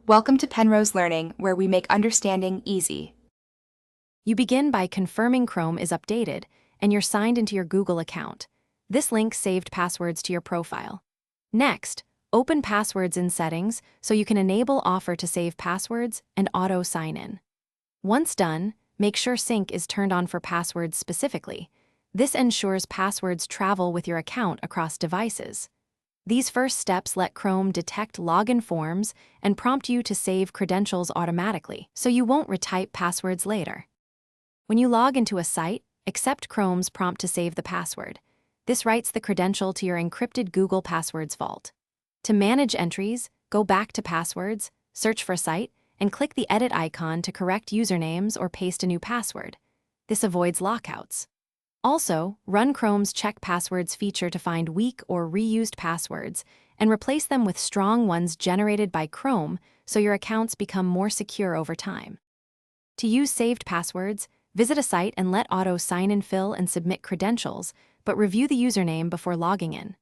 Welcome to Penrose Learning, where we make understanding easy. You begin by confirming Chrome is updated and you're signed into your Google account. This link saved passwords to your profile. Next, open Passwords in Settings so you can enable Offer to save passwords and auto sign in. Once done, make sure Sync is turned on for passwords specifically. This ensures passwords travel with your account across devices. These first steps let Chrome detect login forms and prompt you to save credentials automatically, so you won't retype passwords later. When you log into a site, accept Chrome's prompt to save the password. This writes the credential to your encrypted Google Passwords vault. To manage entries, go back to Passwords, search for a site, and click the edit icon to correct usernames or paste a new password. This avoids lockouts. Also, run Chrome's Check Passwords feature to find weak or reused passwords and replace them with strong ones generated by Chrome so your accounts become more secure over time. To use saved passwords, visit a site and let Auto sign in, fill and submit credentials, but review the username before logging in.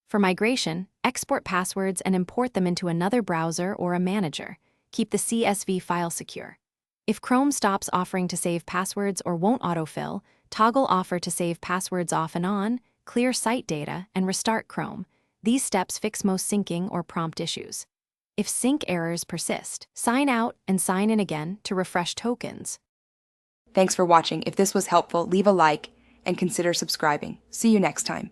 For migration, export passwords and import them into another browser or a manager. Keep the CSV file secure. If Chrome stops offering to save passwords or won't autofill, toggle Offer to save passwords off and on, clear site data, and restart Chrome. These steps fix most syncing or prompt issues. If sync errors persist, sign out and sign in again to refresh tokens. Thanks for watching. If this was helpful, leave a like and consider subscribing. See you next time.